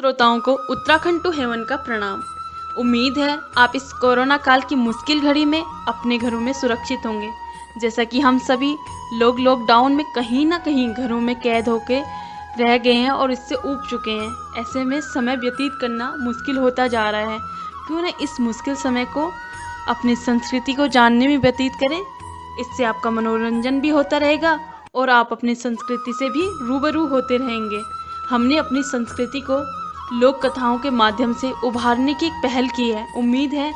श्रोताओं को Uttarakhand to heaven का प्रणाम। उम्मीद है आप इस कोरोना काल की मुश्किल घड़ी में अपने घरों में सुरक्षित होंगे। जैसा कि हम सभी लोग लॉकडाउन में कहीं ना कहीं घरों में कैद होके रह गए हैं और इससे ऊब चुके हैं। ऐसे में समय व्यतीत करना मुश्किल होता जा रहा है। क्यों न इस मुश्किल समय को अपनी संस्कृति को जानने में व्यतीत करें। इससे आपका मनोरंजन भी होता रहेगा और आप अपनी संस्कृति से भी रूबरू होते रहेंगे। हमने अपनी संस्कृति को लोक कथाओं के माध्यम से उभारने की एक पहल की है। उम्मीद है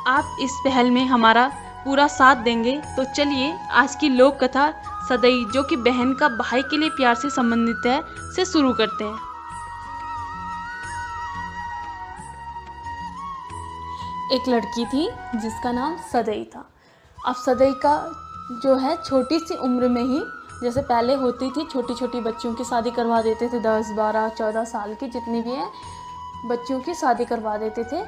आप इस पहल में हमारा पूरा साथ देंगे। तो चलिए आज की लोक कथा सदई, जो कि बहन का भाई के लिए प्यार से संबंधित है, से शुरू करते हैं। एक लड़की थी जिसका नाम सदई था। अब सदई का जो है छोटी सी उम्र में ही, जैसे पहले होती थी छोटी छोटी बच्चियों की शादी करवा देते थे, 10, 12, 14 साल की जितनी भी हैं बच्चियों की शादी करवा देते थे।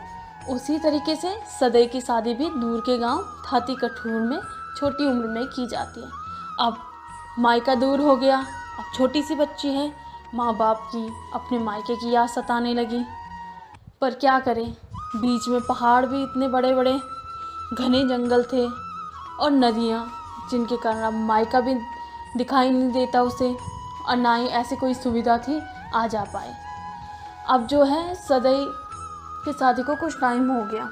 उसी तरीके से सदई की शादी भी दूर के गांव थाती कठूर में छोटी उम्र में की जाती है। अब मायका दूर हो गया, अब छोटी सी बच्ची है, माँ बाप की अपने मायके की याद सताने लगी। पर क्या करें, बीच में पहाड़ भी इतने बड़े बड़े, घने जंगल थे और नदियाँ, जिनके कारण अब मायका भी दिखाई नहीं देता उसे, और ना ही ऐसी कोई सुविधा थी आ जा पाए। अब जो है सदई की शादी को कुछ टाइम हो गया।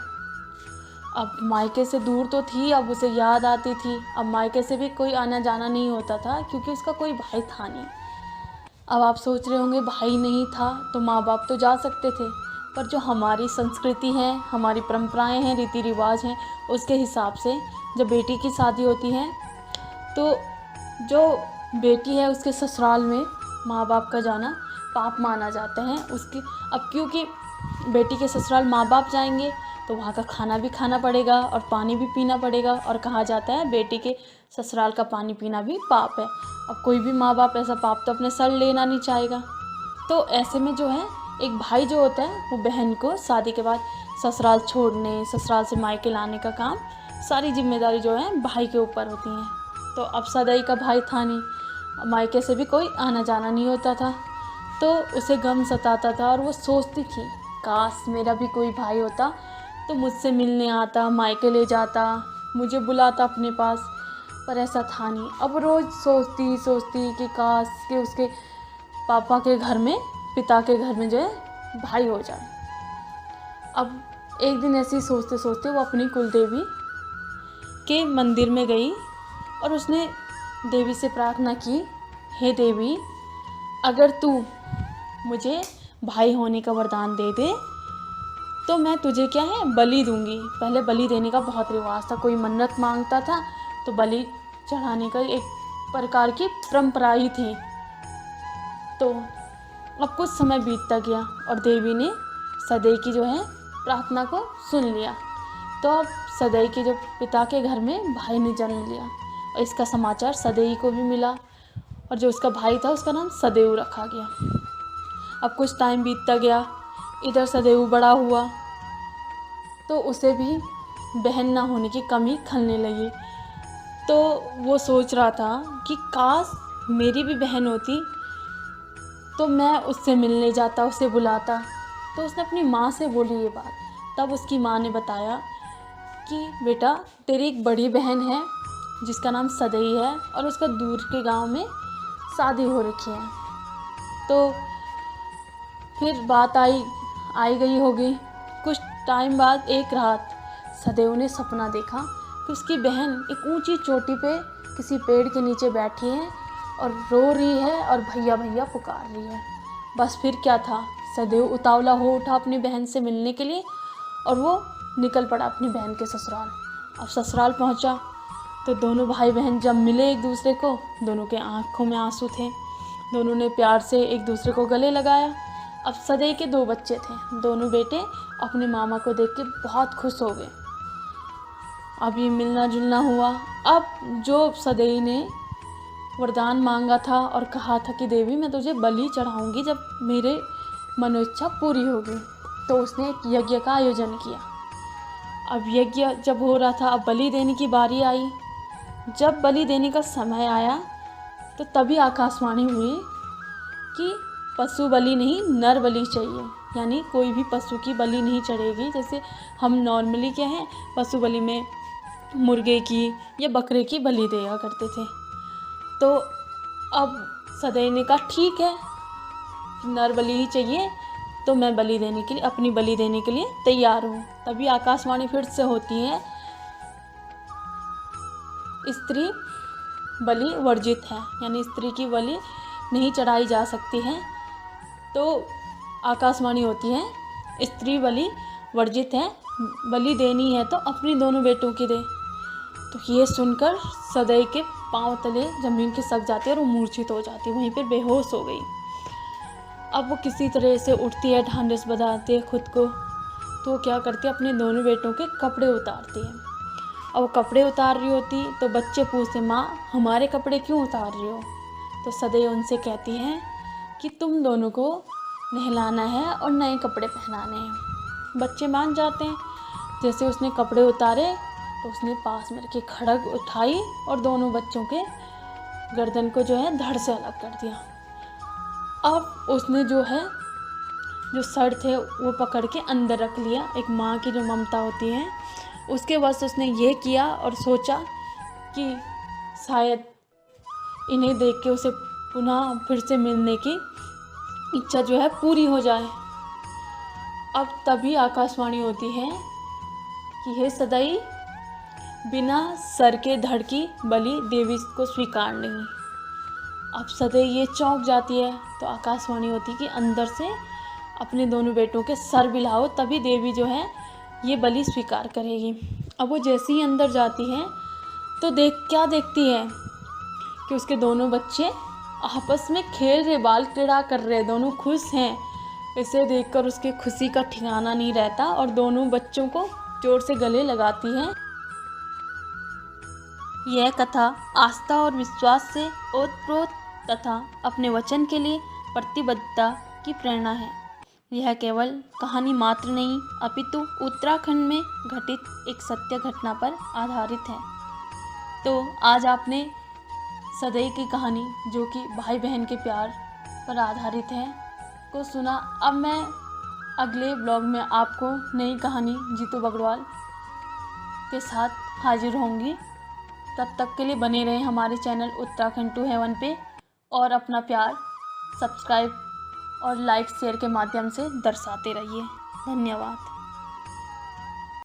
अब मायके से दूर तो थी, अब उसे याद आती थी। अब मायके से भी कोई आना जाना नहीं होता था क्योंकि उसका कोई भाई था नहीं। अब आप सोच रहे होंगे भाई नहीं था तो माँ बाप तो जा सकते थे, पर जो हमारी संस्कृति है, हमारी परंपराएं हैं, रीति रिवाज हैं, उसके हिसाब से जब बेटी की शादी होती है तो जो बेटी है उसके ससुराल में माँ बाप का जाना पाप माना जाता है उसकी। अब क्योंकि बेटी के ससुराल माँ बाप जाएंगे तो वहाँ का खाना भी खाना पड़ेगा और पानी भी पीना पड़ेगा, और कहा जाता है बेटी के ससुराल का पानी पीना भी पाप है। अब कोई भी माँ बाप ऐसा पाप तो अपने सर लेना नहीं चाहेगा। तो ऐसे में जो है एक भाई जो होता है वो बहन को शादी के बाद ससुराल छोड़ने, ससुराल से मायके लाने का काम, सारी जिम्मेदारी जो है भाई के ऊपर होती हैं। तो अब सदई का भाई था नहीं, मायके से भी कोई आना जाना नहीं होता था, तो उसे गम सताता था और वो सोचती थी काश मेरा भी कोई भाई होता तो मुझसे मिलने आता, मायके ले जाता, मुझे बुलाता अपने पास, पर ऐसा था नहीं। अब रोज़ सोचती कि काश कि उसके पापा के घर में, पिता के घर में जो है भाई हो जाए। अब एक दिन ऐसे ही सोचते सोचते वो अपनी कुलदेवी के मंदिर में गई और उसने देवी से प्रार्थना की, हे देवी, अगर तू मुझे भाई होने का वरदान दे दे तो मैं तुझे क्या है बलि दूंगी। पहले बलि देने का बहुत रिवाज था, कोई मन्नत मांगता था तो बलि चढ़ाने का एक प्रकार की परंपरा ही थी। तो अब कुछ समय बीतता गया और देवी ने सदई की जो है प्रार्थना को सुन लिया। तो अब सदई के जो पिता के घर में भाई ने जन्म लिया और इसका समाचार सदई को भी मिला, और जो उसका भाई था उसका नाम सदेव रखा गया। अब कुछ टाइम बीतता गया, इधर सदेव बड़ा हुआ तो उसे भी बहन ना होने की कमी खलने लगी। तो वो सोच रहा था कि काश मेरी भी बहन होती तो मैं उससे मिलने जाता, उसे बुलाता। तो उसने अपनी माँ से बोली ये बात। तब उसकी माँ ने बताया कि बेटा, तेरी एक बड़ी बहन है जिसका नाम सदई है और उसका दूर के गांव में शादी हो रखी है। तो फिर बात आई गई होगी। कुछ टाइम बाद एक रात सदैव ने सपना देखा कि उसकी बहन एक ऊंची चोटी पे किसी पेड़ के नीचे बैठी है और रो रही है और भैया भैया पुकार रही है। बस फिर क्या था, सदैव उतावला हो उठा अपनी बहन से मिलने के लिए और वो निकल पड़ा अपनी बहन के ससुराल। अब ससुराल पहुंचा तो दोनों भाई बहन जब मिले एक दूसरे को, दोनों के आंखों में आंसू थे, दोनों ने प्यार से एक दूसरे को गले लगाया। अब सदई के 2 बच्चे थे, दोनों बेटे अपने मामा को देख के बहुत खुश हो गए। अब ये मिलना जुलना हुआ। अब जो सदई ने वरदान मांगा था और कहा था कि देवी मैं तुझे बलि चढ़ाऊंगी जब मेरे मनोइच्छा पूरी होगी, तो उसने एक यज्ञ का आयोजन किया। अब यज्ञ जब हो रहा था, अब बलि देने की बारी आई। जब बलि देने का समय आया तो तभी आकाशवाणी हुई कि पशु बलि नहीं, नर बलि चाहिए, यानी कोई भी पशु की बलि नहीं चढ़ेगी। जैसे हम नॉर्मली क्या है, पशु बलि में मुर्गे की या बकरे की बलि दिया करते थे। तो अब सदई ने कहा ठीक है, नर बलि ही चाहिए, तो मैं बलि देने के लिए, अपनी बलि देने के लिए तैयार हूँ। तभी आकाशवाणी फिर से होती है, स्त्री बलि वर्जित है, यानी स्त्री की बलि नहीं चढ़ाई जा सकती है। तो आकाशवाणी होती है, स्त्री बलि वर्जित है, बलि देनी है तो अपनी दोनों बेटों की दे। तो ये सुनकर सदई के पांव तले जमीन खिसक जाती है और वो मूर्छित हो जाती है, वहीं पर बेहोश हो गई। अब वो किसी तरह से उठती है, ढांढस बंधाती है खुद को। तो क्या करती है, अपने दोनों बेटों के कपड़े उतारती है। अब वो कपड़े उतार रही होती तो बच्चे पूछते, माँ हमारे कपड़े क्यों उतार रही हो? तो सदई उनसे कहती हैं कि तुम दोनों को नहलाना है और नए कपड़े पहनाने हैं। बच्चे मान जाते हैं। जैसे उसने कपड़े उतारे तो उसने पास में रखी खड़ग उठाई और दोनों बच्चों के गर्दन को जो है धड़ से अलग कर दिया। अब उसने जो है, जो सर थे वो पकड़ के अंदर रख लिया। एक माँ की जो ममता होती है उसके वश उसने ये किया और सोचा कि शायद इन्हें देख के उसे पुनः फिर से मिलने की इच्छा जो है पूरी हो जाए। अब तभी आकाशवाणी होती है कि हे सदई, बिना सर के धड़ की बलि देवी को स्वीकार नहीं। अब सदई ये चौंक जाती है। तो आकाशवाणी होती कि अंदर से अपने दोनों बेटों के सर बिलाओ, तभी देवी जो है ये बलि स्वीकार करेगी। अब वो जैसे ही अंदर जाती है तो क्या देखती है कि उसके दोनों बच्चे आपस में खेल रहे, बाल क्रीड़ा कर रहे, दोनों खुश हैं। इसे देखकर उसकी खुशी का ठिकाना नहीं रहता और दोनों बच्चों को जोर से गले लगाती है। यह कथा आस्था और विश्वास से ओतप्रोत तथा अपने वचन के लिए प्रतिबद्धता की प्रेरणा है। यह केवल कहानी मात्र नहीं, अपितु उत्तराखंड में घटित एक सत्य घटना पर आधारित है। तो आज आपने सदई की कहानी, जो कि भाई बहन के प्यार पर आधारित है, को सुना। अब मैं अगले ब्लॉग में आपको नई कहानी जीतू बगड़वाल के साथ हाजिर होंगी। तब तक के लिए बने रहें हमारे चैनल उत्तराखंड टू हेवन पे और अपना प्यार सब्सक्राइब और लाइक शेयर के माध्यम से दर्शाते रहिए। धन्यवाद।